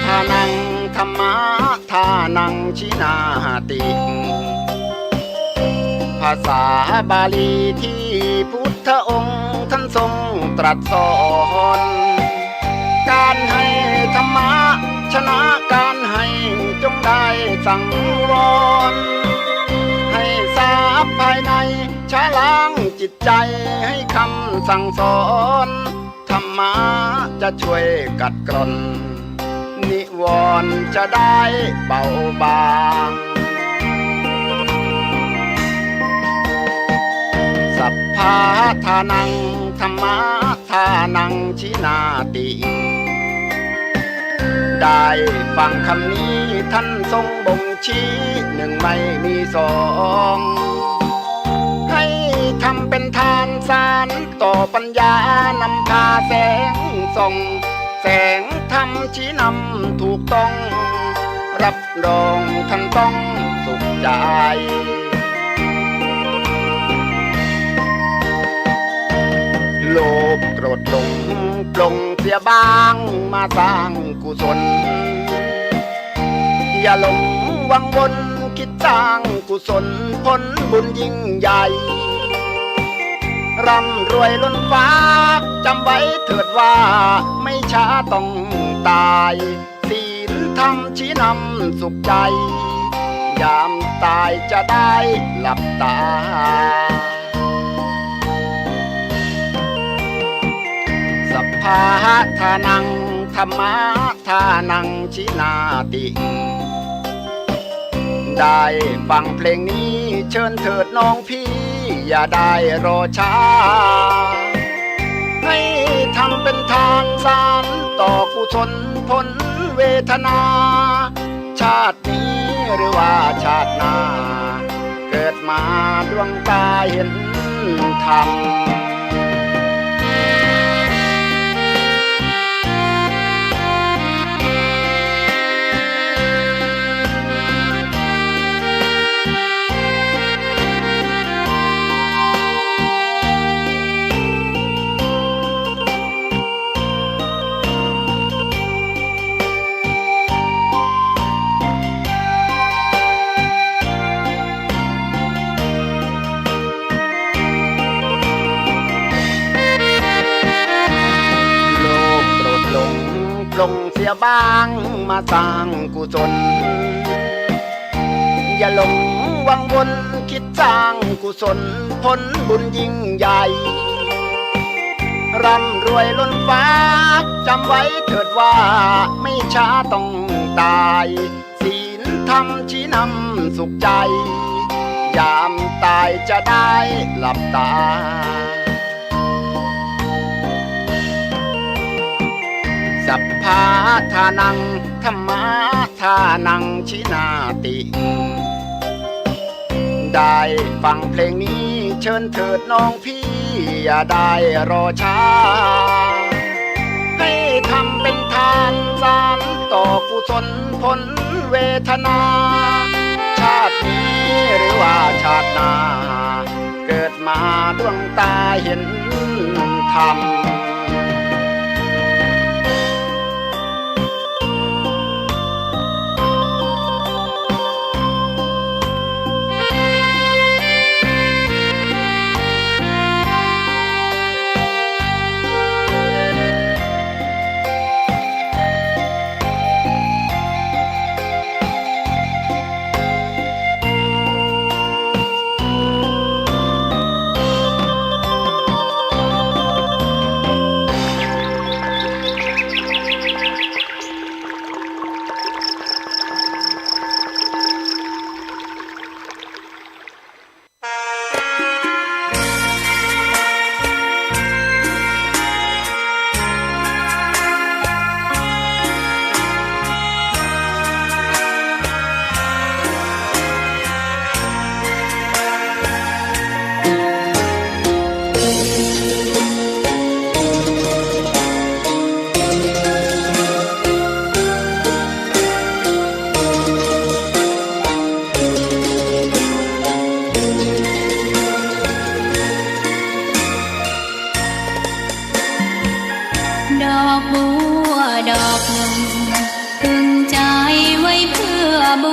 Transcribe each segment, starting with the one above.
ทานังธรรมะทานังชินาติภาษาบาลีที่พุทธองค์ท่านทรงตรัสสอนการให้ธรรมะชนะการให้จงได้สังวรให้ทราบภายในชะล้างจิตใจให้คำสั่งสอนธรรมะจะช่วยกัดกร่อนนิวรณ์จะได้เบาบางสัพพะทานังธรรมะทานังชินาติได้ฟังคำนี้ท่านทรงบ่งชี้หนึ่งไม่มีสองให้ทำเป็นทานสารต่อปัญญานำพาแสงส่องแสงธรรมชี้นำถูกต้องรับรองท่านต้องสุขใจโลภโกรธหลงปลงเสียบ้างมาสร้างกุศลอย่าหลงวังวนคิดสร้างกุศลผลบุญยิ่งใหญ่ร่ำรวยล้นฟ้าจำไว้เถิดว่าไม่ช้าต้องตายศีลธรรมชี้นำสุขใจยามตายจะได้หลับตาสัพพะทานังธรรมะทานังชินาติได้ฟังเพลงนี้เชิญเถิดน้องพี่อย่าได้รอช้าให้ทำเป็นทานสารต่อกุศลผลเวทนาชาตินี้หรือว่าชาติหน้าเกิดมาดวงตาเห็นธรรมลงเสียบ้างมาสร้างกุศลอย่าหลงวังวนคิดสร้างกุศลผลบุญยิ่งใหญ่ร่ำรวยล้นฟ้าจำไว้เถิดว่าไม่ช้าต้องตายศีลธรรมชี้นำสุขใจยามตายจะได้หลับตาสัพพะทานังธรรมะทานังชินาติได้ฟังเพลงนี้เชิญเถิดน้องพี่อย่าได้รอช้าให้ทำเป็นทานสารต่อกุศลผลเวทนาชาตินี้หรือว่าชาติหน้าเกิดมาดวงตาเห็นธรรม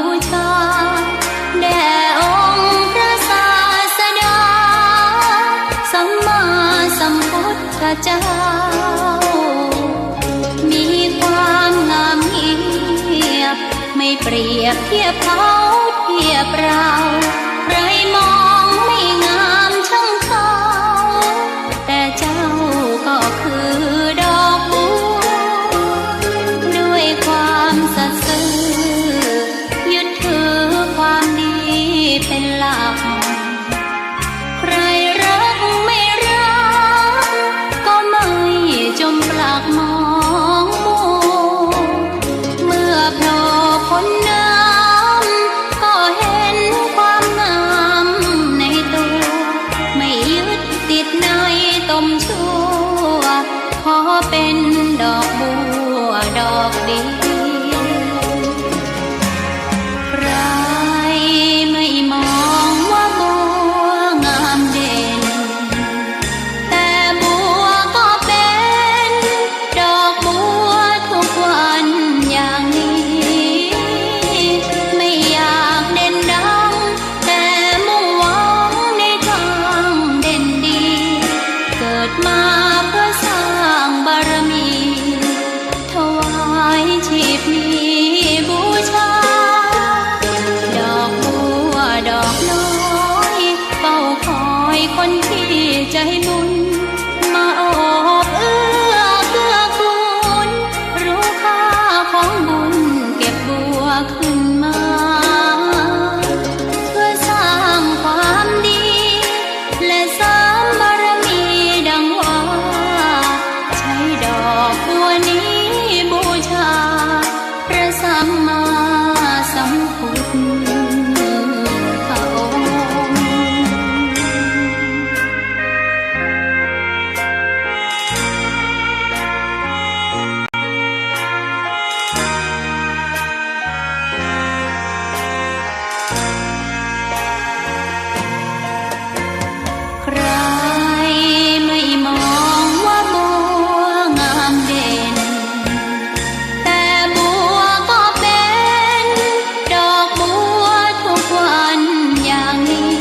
บูชาแด่องค์พระศาสดาสัมมาสัมพุทธเจ้ามีความงามเงียบไม่เปรียบเทียบเขาเทียบเราใครมองไม่งามช่างเขาแต่เจ้าก็คือดอกบัวด้วยความสัตย์ซื่อยึดถือความดีเป็นหลักใครรักไม่รักก็ไม่จมปลักมองมัวเมื่อโผล่พ้นน้ำก็เห็นความงามในตัวไม่ยึดติดในตมชั่วขอเป็นดอกบัวดอกเดียวใครไม่มองว่าบัวงามเด่นแต่บัวก็เป็นดอกบัวทุกวันอย่างนี้ไม่อยากเด่นดังแต่มุ่งหวังในทางเด่นดีเกิดมาเพื่อสร้างบารมีถวายชีพนี้บูชาดอกบัวดอกน้อยเฝ้าคอยคนที่ใจบุญมาโอบเอื้อเกื้อกูลรู้ค่าของบุญเก็บบัวขึ้นมาเพื่อสร้างความดีและสร้างบารมีดังว่าใช้ดอกบัวนี้บูชาพระสัมมาสัมพุทธพระองค์ ใครไม่มองว่าบัวงามเด่นแต่บัวก็เป็นดอกบัวทุกวันอย่างนี้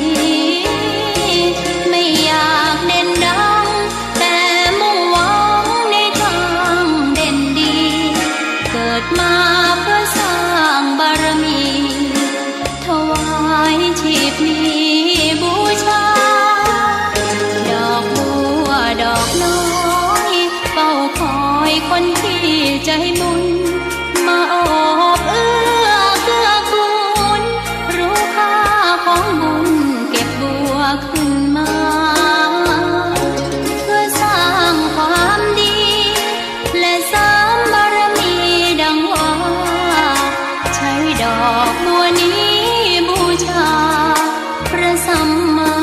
ไม่อยากเด่นดังแต่มุ่งหวังในทางเด่นดีเกิดมาเพื่อสร้างบารมีถวายชีพนี้บูชาดอกบัวดอกน้อยเฝ้าคอยคนที่ใจบุญมาโอบเอื้อเกื้อกูลรู้ค่าของบุญเก็บบัวขึ้นมาเพื่อสร้างความดีและสร้างบารมีดังว่าใช้ดอกบัวนี้บูชาพระสัมมา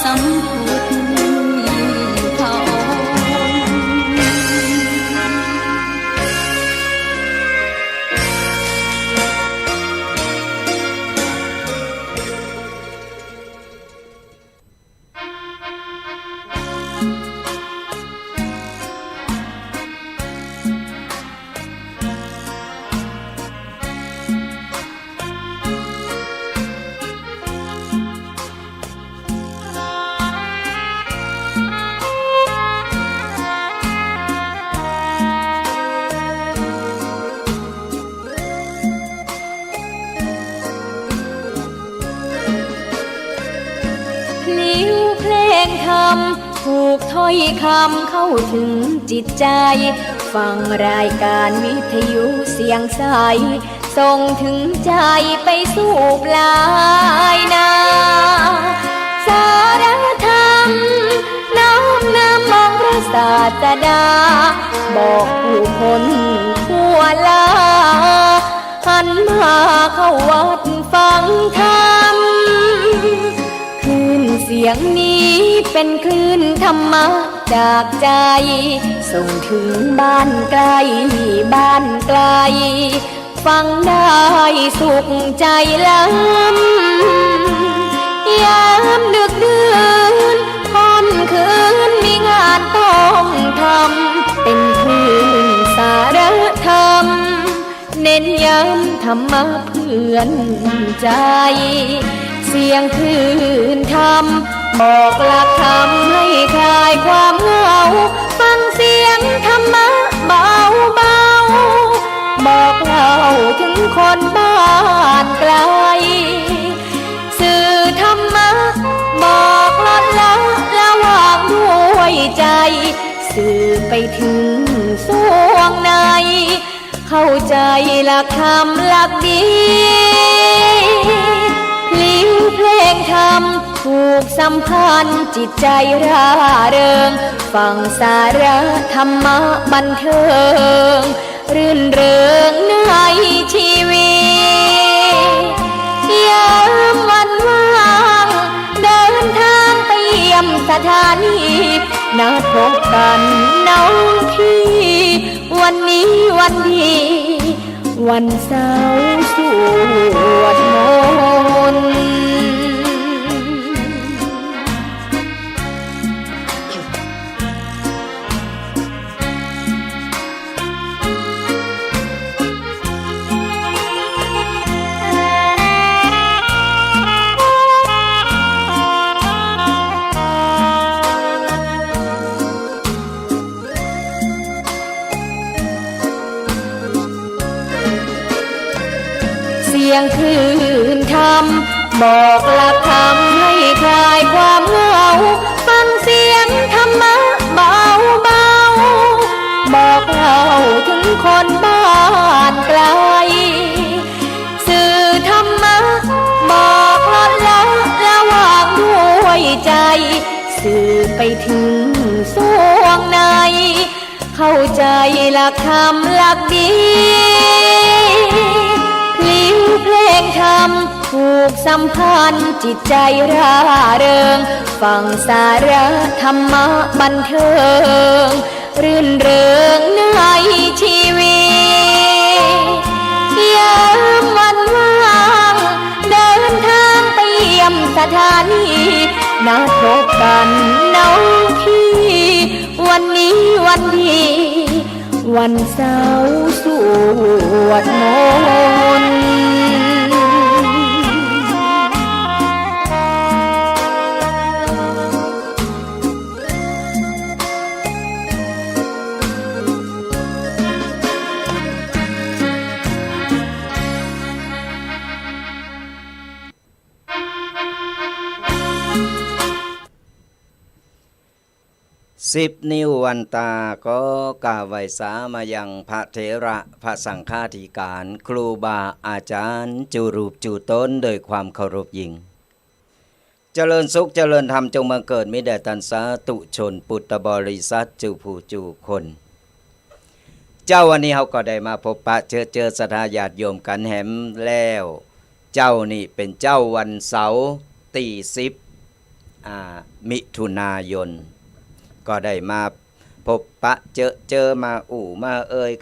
สัมพุทธพระองค์ ถูกถ้อยคำเข้าถึงจิตใจฟังรายการวิทยุเสียงใสส่งถึงใจไปสู่ปลายนาสารธรรมน้อมนำมองพระศาสดาบอกผู้คนทั่วลาหันมาเข้าวัดฟังธรรมคลื่นเสียงนี้เป็นคลื่นธรรมะจากใจส่งถึงบ้านไกลบ้านไกลฟังได้สุขใจล้ำยามดึกดื่นค่ำคืนมีงานต้องทำเป็นคลื่นสารธรรมเน้ น้นย้ำธรรมะเพื่อนใจเสียงคลื่นธรรมบอกหลักธรรมให้คลายความเหงาฟังเสียงธรรมะเบาเบาบอกเล่าถึงคนบ้านไกลสื่อธรรมะบอกลดละระหว่างด้วยใจสื่อไปถึงสวงในเข้าใจหลักธรรมหลักดีพลิ้วเพลงธรรมผูกสัมพันธ์จิตใจร่าเริงฟังสาระธรรมะบันเทิงรื่นเริงในชีวิตยามวันว่างเดินทางไปเยี่ยมสถานีนัดพบกันน้องพี่วันนี้วันดีวันเสาร์สวดมนต์เสียงคลื่นธรรมบอกหลักธรรมให้คลายความเหงาฟังเสียงธรรมะเบาเบาบอกเล่าถึงคนบ้านไกลสื่อธรรมะบอกลดละระหว่างด้วยใจสื่อไปถึงสวงในเข้าใจหลักธรรมหลักดีเพลงธรรมผูกสัมพันธ์จิตใจร่าเริงฟังสาระธรรมะบันเทิงรื่นเริงในชีวิตยามวันว่างเดินทางไปเยี่ยมสถานีนัดพบกันน้องพี่วันนี้วันดีวันเสาร์สวดมนต์ 10 นิ้ววันตาก็กล่าวไว้สามายังพระเถระพระสังฆาธิการครูบาอาจารย์จูรูปจูต้นโดยความเคารพยิ่งเจริญสุขเจริญธรรมจงมาเกิดมิได้ตันสาตุชนปุตตบริษัทจูผู้จูคนเจ้าวันนี้เขาก็ได้มาพบปะเจอศรัทธาญาติโยมกันแหมแล้วเจ้านี่เป็นเจ้าวันเสาร์ที่10 มิถุนายนก็ได้มาพบปะเจอมามา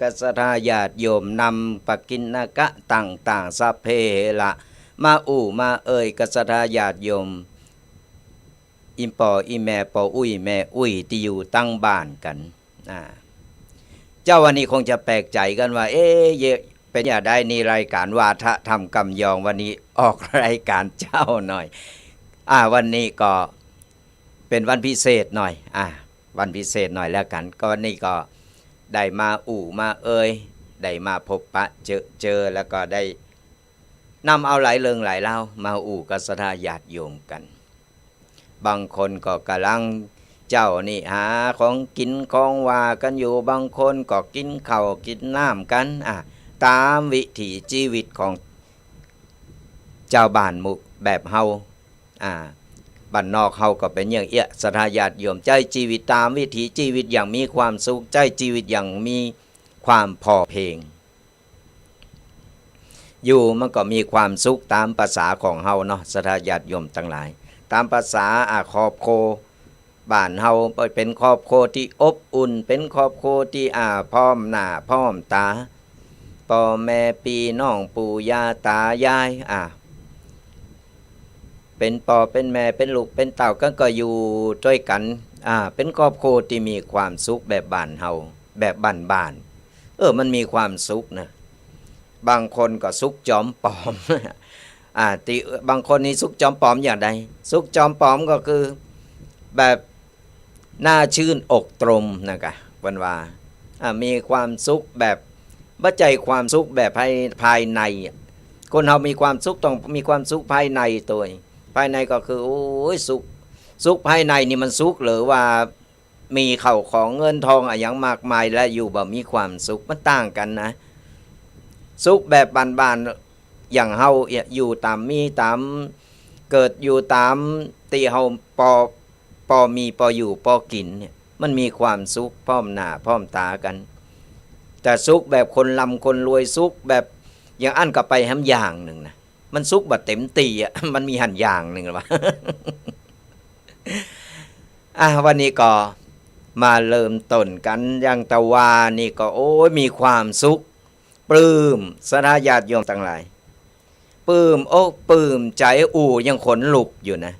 กับศรัทธาญาติโยมนำปกิณกะต่างๆสัพเพละมามากับศรัทธาญาติโยมอิมปออีแม่ปออุ้ยแม่อุ้ยที่อยู่ตั้งบ้านกันเจ้าวันนี้คงจะแปลกใจกันว่าเป็นอย่าได้นี่รายการวาทะธรรมกำยองวันนี้ออกรายการเจ้าหน่อยวันนี้ก็เป็นวันพิเศษหน่อยวันพิเศษหน่อยแล้วกันก็นี่ก็ได้มามาได้มาพบปะเจอแล้วก็ได้นำเอาหลายเรื่องหลายเล่ามากับศรัทธาญาติโยมกันบางคนก็กำลังเจ้านี่หาของกินของว่ากันอยู่บางคนก็กินข้าวกินน้ำกันตามวิถีชีวิตของเจ้าบ้านหมู่แบบเฮาบ้านนอกเฮาก็เป็นอย่างศรัทธาญาติโยมใจชีวิตตามวิถีชีวิตอย่างมีความสุขใจชีวิตอย่างมีความพอเพียงอยู่มันก็มีความสุขตามภาษาของเฮาเนาะศรัทธาญาติโยมทั้งหลายตามภาษาครอบครัวบ้านเฮาเป็นครอบครัวที่อบอุ่นเป็นครอบครัวที่พร้อมหน้าพร้อมตาพ่อแม่พี่น้องปู่ย่าตายายเป็นพ่อเป็นแม่เป็นลูกเป็นเต่าก็อยู่ด้วยกันเป็นครอบครัวที่มีความสุขแบบบ้านเฮาแบบบ้านมันมีความสุขนะ บางคนก็ซุกจอมปลอม ติบางคนนี่ซุกจอมปลอมอย่างใดซุกจอมปลอมก็คือแบบน่าชื่นอกตรมนะคะวันว่ามีความสุขแบบบัจจัยความสุขแบบภายในคนเรามีความสุขต้องมีความสุขภายในตัวภายในก็คือโอ้ยสุขภายในนี่มันสุขหรือว่ามีเข่าของเงินทองอย่างมากมายและอยู่แบบมีความสุขมันต่างกันนะสุขแบบบานๆอย่างเฮาอยู่ตามมีตามเกิดอยู่ตามตีเฮาปอมีปออยู่ปอกินเนี่ยมันมีความสุขพร้อมหน้าพร้อมตากันแต่สุขแบบคนร่ำคนรวยสุขแบบอย่างอันก็ไปห้ำอย่างหนึ่งนะมันสุขแบบเต็มตีมันมีหันอย่างหนึ่งหรือเปล่า วันนี้ก็มาเริ่มต้นกันอย่างตะวานี่ก็โอ้ยมีความสุขปลื้มสราญาติโยมทั้งหลายปลื้มอกปลื้มใจยังขนลุกอยู่นะ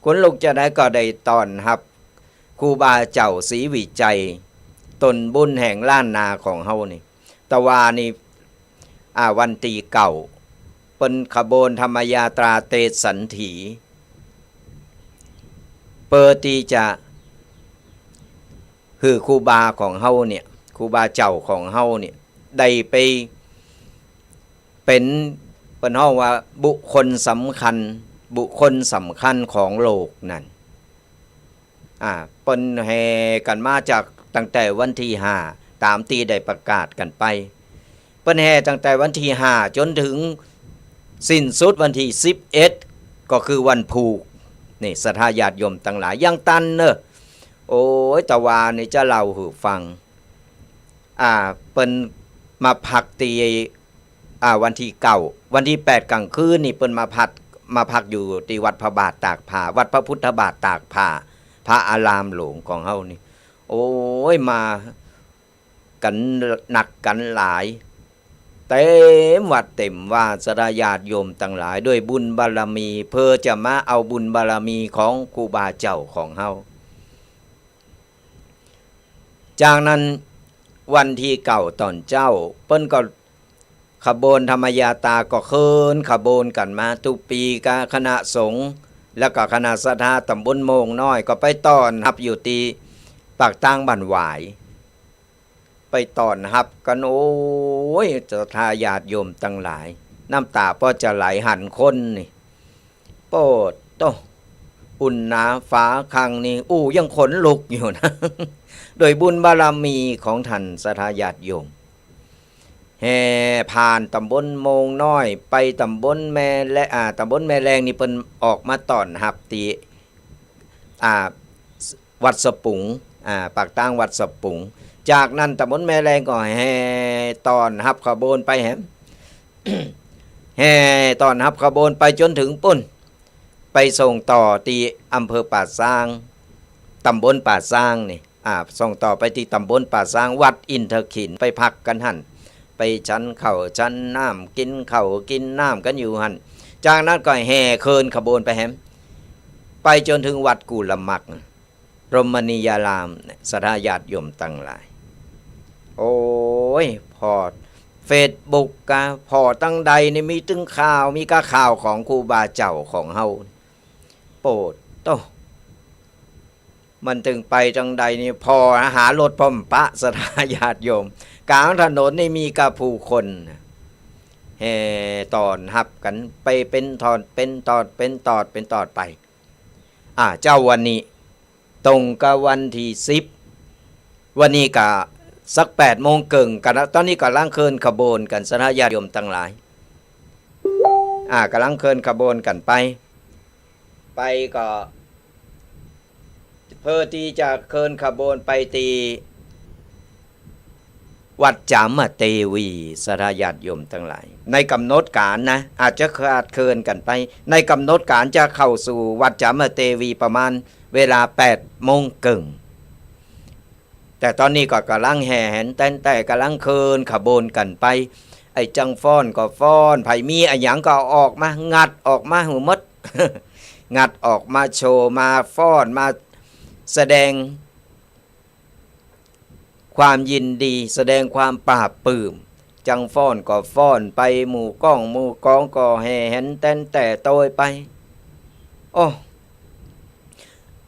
ขนลุกจะได้ก็ได้ตอนรับครูบาเจ้าศรีวิจัยตนบุญแห่งล้านนาของเฮานี่ตะวานี่วันตีเก่าเป็นขบวนธรรมยาตราเตสันถีเปิดตีจะคือครูบาของเฮาเนี่ยครูบาเจ้าของเฮาเนี่ยได้ไปเป็นห้องว่าบุคคลสำคัญของโลกนั่นเปิ้นแห่กันมาจากตั้งแต่วันที่5ตามที่ได้ประกาศกันไปเปิ้นแห่ตั้งแต่วันที่5จนถึงสิ้นสุดวันที่11ก็คือวันผูกนี่ศรัทธาญาติโยมทั้งหลายยังตันเนอะโอ้ยตะวานี่จะเล่าให้ฟังเปิ้นมาพักตีวันที่9วันที่8กลางคืนนี่เปิ้นมาพักอยู่ที่วัดพระบาทตากผ้าวัดพระพุทธบาทตากผ้าพระอารามหลวงของเฮานี่โอ้ยมากันหนักกันหลายเต็มวัดเต็มว่าศรัทธาญาติโยมทั้งหลายด้วยบุญบารมีเพื่อจะมาเอาบุญบารมีของครูบาเจ้าของเฮาจากนั้นวันที่9ตอนเจ้าเปิ้นก็ขบวนธรรมยาตาก็เคินขบวนกันมาทุกปีกับคณะสงฆ์แล้วก็คณะศรัทธาตำบลโมงน้อยก็ไปต้อนรับอยู่ที่ปากตั้งบ้านหวายไปต้อนรับกันโอ้ยศรัทธาญาติโยมทั้งหลายน้ำตาพอจะไหลหันคนนี่โปรดโตอุ่นหนาฟ้าคังนี่ยังขนลุกอยู่นะ โดยบุญบารมีของท่านศรัทธาญาติโยมแห่ผ่านตำบลโมงน้อยไปตำบลแม่และตำบลแม่แรงนี่เพิ่นออกมาต้อนรับตีวัดสปุงปากตั้งวัดสปุงจากนั้นตำบลแม่แรงก็แห่ต้อนรับขบวนไปแหม แห่ต้อนรับขบวนไปจนถึงปุ่นไปส่งต่อที่อำเภอป่าซางตำบลป่าซางนี่ส่งต่อไปที่ตำบลป่าซางวัดอินทขินไปพักกันหั่นไปชั้นข้าวชั้นน้ำกินข้าวกินน้ำกันอยู่หั่นจากนั้นก็แห่เคินขบวนไปแหมไปจนถึงวัดกูละมักรมณียารามศรัทธาญาติโยมตั้งหลายโอ้ยพอเฟซบุ๊กกะพอตั้งใดนี่มีตึงข่าวมีก็ข่าวของครูบาเจ้าของเฮาโปรดโตมันถึงไปจังใดนี่พอหารถพร้อมปะศรัทธาญาติโยมกลางถนนนี่มีกับผู้คนแห่ตอนหับกันไปเป็นตอนไปเจ้าวันนี้ตรงกับวันที่10วันนี้ก็สัก8 โมงเกิงกันตอนนี้ก็ล่างเคินขบวนกันศรัทธาญาติโยมทั้งหลายกำลังเคินขบวนกันไปก็เพื่อที่จะเคินขบวนไปตีวัดจามเทวีศรัทธาญาติโยมทั้งหลายในกำหนดการนะอาจจะขาดเคินกันไปในกำหนดการจะเข้าสู่วัดจามเทวีประมาณเวลา8 โมงเกิงแต่ตอนนี้ก็กำลังแห่แหนแต่กำลังเคินขบวนกันไปไอ้จังฟ้อนก็ฟ้อนไผมีไอ้หยังก็ออกมางัดออกมาหูมด งัดออกมาโชว์มาฟ้อนมาแสดงความยินดีแสดงความปราบปลื้ม จังฟ้อนก็ฟ้อนไปหมู่ก้องหมู่กองก็แห่แหนเต้นแต่โตยไปโอ้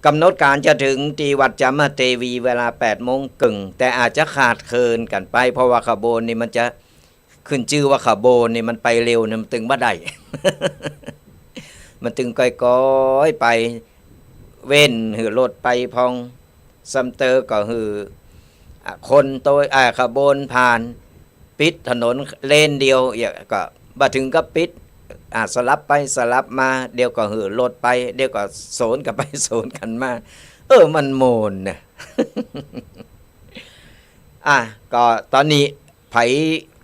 กำหนดการจะถึงตีวัดจามเทวีเวลา8 โมงครึ่งแต่อาจจะขาดเคินกันไปเพราะว่าขบวนนี่มันจะขึ้นชื่อว่าขบวนนี่มันไปเร็วมันตึงบ่ได้ มันตึงก้อยๆไปเว้นหือรถไปพองซัมเตอร์ก็หือคนโตยขบวนผ่านปิดถนนเลนเดียวก็มาถึงก็ปิดสลับไปสลับมาเดี๋ยวก็หือรถไปเดี๋ยวก็โซนกันไปโซนกันมามันโมนนะ ก็ตอนนี้ไผ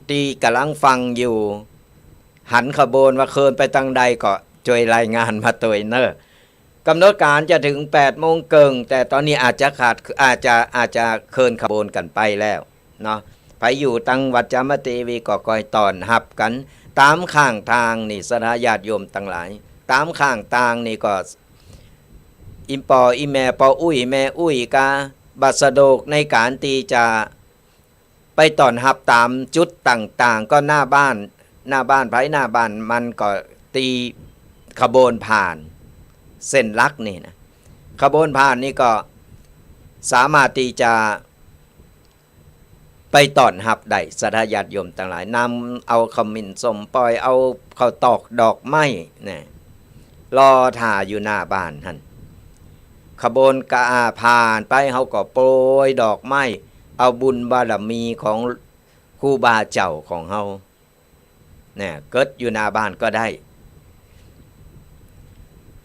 ที่กำลังฟังอยู่หันขบวนว่าเคินไปทางใดก็ช่วยรายงานมาตัวเนอะกำหนดการจะถึง8 โมงครึ่งแต่ตอนนี้อาจจะอาจจะเคินขบวนกันไปแล้วเนาะไปอยู่ตังวัดจามเทวีก็คอยตอนหับกันตามข้างทางนี่สถาญาติโยมทั้งหลายตามข้างทางนี่ก็อิมปออีแม่ปออุ้ยแม่อุ้ยกาบัสโดกในการตีจะไปตอนหับตามจุดต่างๆก็หน้าบ้านไผหน้าบ้านมันก็ตีขบวนผ่านเส้นลักนี่นะขบวนผ่านนี่ก็สามารถที่จะไปตอนหับได้สถาญาติโยมทั้งหลายนำเอาขมิ้นส้มปล่อยเอาข้าวตอกดอกไม้เนี่ยรอถ่าอยู่หน้าบ้านท่านขบวนกาผ่านไปเขาก็โปรยดอกไม้เอาบุญบารมีของครูบาเจ้าของเขาเนี่ยเกิดอยู่หน้าบ้านก็ได้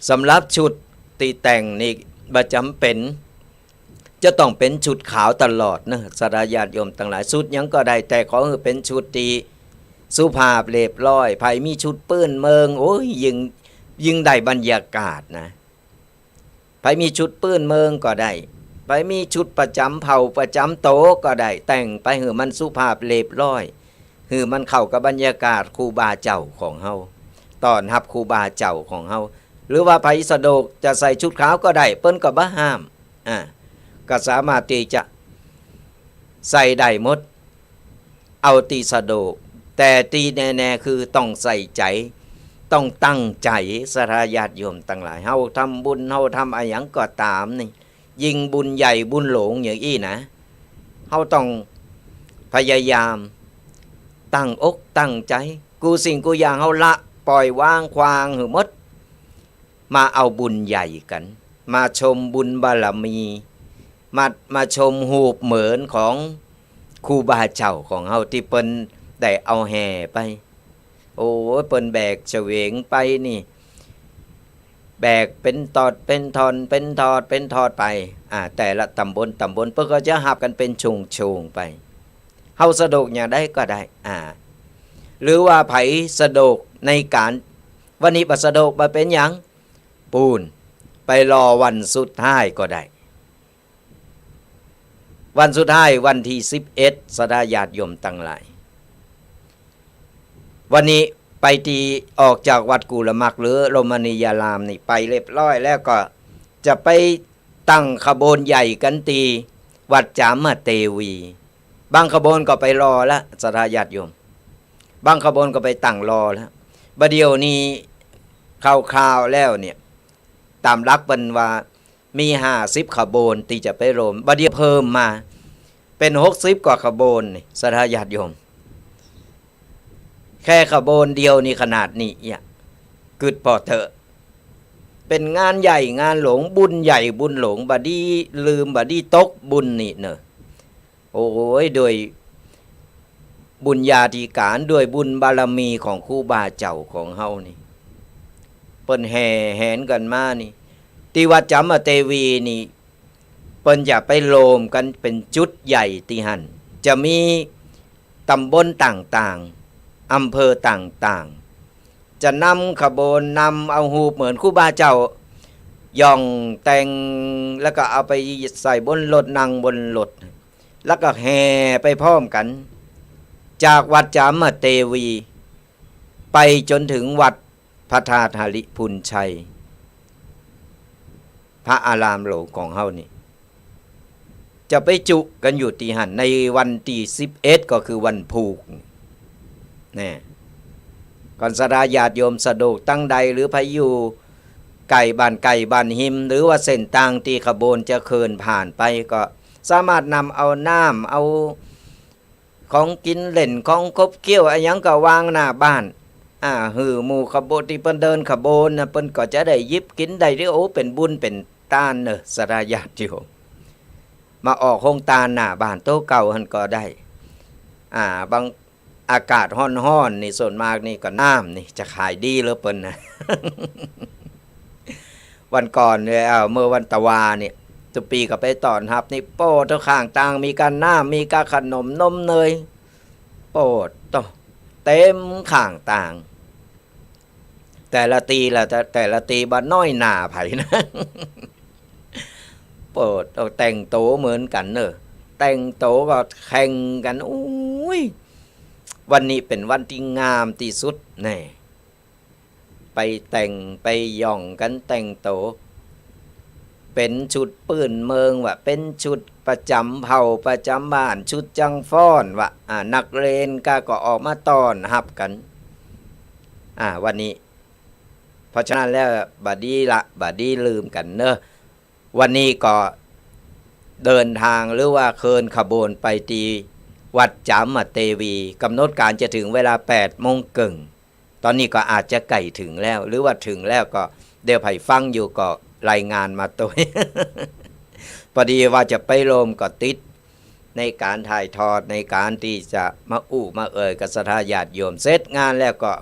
สำหรับชุดตีแต่งนี่ประจำเป็นจะต้องเป็นชุดขาวตลอดนะสถาญาติโยมทั้งหลายชุดยังก็ได้แต่ขอให้เป็นชุดตีสุภาพเรียบร้อยไผมีชุดปื้นเมืองโอ้ยยิ่งได้บรรยากาศนะไผมีชุดปื้นเมืองก็ได้ไผมีชุดประจำเผ่าประจำโตก็ได้แต่งไปให้มันสุภาพเรียบร้อยให้มันเข้ากับบรรยากาศครูบาเจ้าของเฮาตอนรับครูบาเจ้าของเฮาหรือว่าไผสะดวกจะใส่ชุดขาวก็ได้เปิ้นก็บ่ห้ามก็สามารถที่จะใส่ได้หมดเอาตีสะดวกแต่ตีแน่ๆคือต้องใส่ใจต้องตั้งใจสถาญาติโยมทั้งหลายเฮาทำบุญเฮาทำอะไรหยังก็ตามนี่ยิ่งบุญใหญ่บุญหลงอย่างอี้นะเฮาต้องพยายามตั้งอกตั้งใจกูสิ่งกูอย่างเฮาละปล่อยวางควางหือหมดมาเอาบุญใหญ่กันมาชมบุญบารมีมาชมหูบเหมือนของครูบาเจ้าของเฮาที่เปิ้นได้เอาแห่ไปโอ้เปิ้นแบกเฉวงไปนี่แบกเป็นตอดเป็นทอนเป็นทอดเป็นทอดไปแต่ละตำบลเปิ้นก็จะหับกันเป็นชุงไปเฮาสะดวกอย่างได้ก็ได้หรือว่าไผสะดวกในการวันนี้บ่สะดวกบ่เป็นหยังปูนไปรอวันสุดท้ายก็ได้วันสุดท้ายวันที่11สถาญาติโยมทั้งหลายวันนี้ไปตีออกจากวัดกุลมักหรือโรมานียารามนี่ไปเรียบร้อยแล้วก็จะไปตั้งขบวนใหญ่กันตีวัดจามเทวีบางขบวนก็ไปรอแล้วสถาญาติโยมบางขบวนก็ไปตั้งรอแล้วบัดเดี๋ยวนี้คร่าวๆแล้วเนี่ยตามหลักบรรว่ามี50ขบวนที่จะไปโรมบัดเดี๋ยวเพิ่มมาเป็น60กว่าขบวนนี่สถาญาติโยมแค่ขบวนเดียวนี่ขนาดนี้กึดพอเถอะเป็นงานใหญ่งานหลงบุญใหญ่บุญหลงบัดดี้ลืมบัดดี้ตกบุญนี่เนอะโอ้ยโดยบุญญาธิการด้วยบุญบารมีของครูบาเจ้าของเฮานี่เปิ้นแห่แหนกันมานี่ที่วัดจามเทวีนี่เปิ้นจะไปโลมกันเป็นจุดใหญ่ที่หั่นจะมีตำบลต่างๆอำเภอต่างๆจะนำขบวนนำเอาหูเหมือนครูบาเจ้าย่องแต่งแล้วก็เอาไปใส่บนรถนั่งบนรถแล้วก็แห่ไปพร้อมกันจากวัดจามเทวีไปจนถึงวัดพระธาตุหริพุนชัยพระอารามหลวงของเฮานี่จะไปจุกันอยู่ที่หันในวันที่11ก็คือวันผูก นี่ก่อนสดาญาติโยมสะดวกตั้งใดหรือพายุไก่บ้านหิมหรือว่าเส้นต่างที่ขบวนจะเคลื่อนผ่านไปก็สามารถนำเอาน้ำเอาของกินเล่นของคบเคี้ยวอะไรยังก็วางหน้าบ้านหือหมู่ขบวนที่เปิ้นเดินขบวนนะเปิ้นก็จะได้ยิบกินได้ที่โอ้เป็นบุญเป็นตานเนอะสดาญาติโยมมาออกโฮงตาลหน้าบ้านโต๊ะเก่าหันก็ได้บางอากาศร้อนๆนี่ส่วนมากนี่ก็น้ำนี่จะขายดีเลยเปิ้นนะ วันก่อนเนี่ยเมื่อวันตะวาเนี่ยตุปีก็ไปตอนรับนี่โปดทุกข้างต่างมีการน้ำมีการขนมนมเนยโปดต่อเต็มข้างต่าง แต่ละตีบ้านน้อยหนาไผ่นะ โปดเอาแต่งโตเหมือนกันเนอะแต่งโตก็แข่งกันอุ้ยวันนี้เป็นวันที่งามที่สุดแน่ไปแต่งไปย่องกันแต่งโตเป็นชุดปื้นเมืองว่ะเป็นชุดประจำเผ่าประจำบ้านชุดจังฟ้อนว่ะนักเรียนก็ออกมาต้อนรับกันวันนี้เพราะฉะนั้นแล้วบัดนี้ลืมกันเนอะวันนี้ก็เดินทางหรือว่าเคลื่อนขบวนไปที่วัดจามเทวีกำหนดการจะถึงเวลา 8:30 น.ตอนนี้ก็อาจจะใกล้ถึงแล้วหรือว่าถึงแล้วก็เดี๋ยวไผ่ฟังอยู่ก็รายงานมาตัว พอดีว่าจะไปโรมก็ติดในการถ่ายทอดในการที่จะมามากับศรัทธาญาติโยมเสร็จงานแล้วก็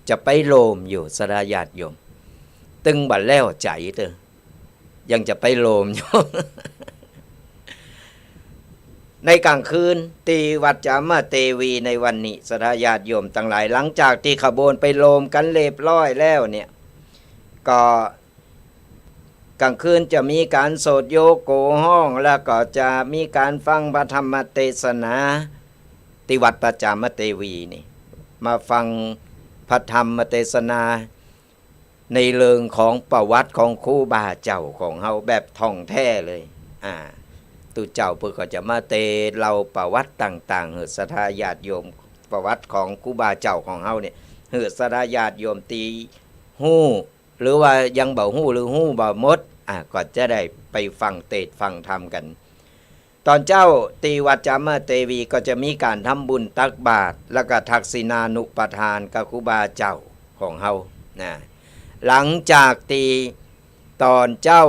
จะไปโรมอยู่ศรัทธาญาติโยมตึงบัดแล้วใจเถอะยังจะไปโรมอยู่ ในกลางคืนตีวัดจามเทวีในวันนี้ศรัทธาญาติโยมทั้งหลายหลังจากที่ขบวนไปโรมกันเรียบร้อยแล้วเนี่ยก็กลางคืนจะมีการโสดโยโกห้องแล้วก็จะมีการฟังพระธรรมเทศนาที่วัดประจามเทวีนี่มาฟังพระธรรมเทศนาในเรื่องของประวัติของครูบาเจ้าของเฮาแบบท่องแท้เลยตุเจ้าเพื่อก็จะมาเตเล่าประวัติต่างๆเหือศรัทธาญาติโยมประวัติของครูบาเจ้าของเฮาเนี่ยเหือศรัทธาญาติโยมตีฮู้หรือว่ายังบ่ฮู้หรือฮู้บ่หมดก็จะได้ไปฟังเทศฟังธรรมกันตอนเจ้าตีวัดจามเทวีก็จะมีการทำบุญตักบาตรแล้วก็ทักษิณานุปทานกับครูบาเจ้าของเฮานะหลังจากตีตอนเจ้า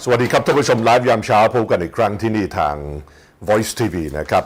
สวัสดีครับท่านผู้ชมไลฟ์ยามเช้าพบกันอีกครั้งที่นี่ทาง Voice TV นะครับ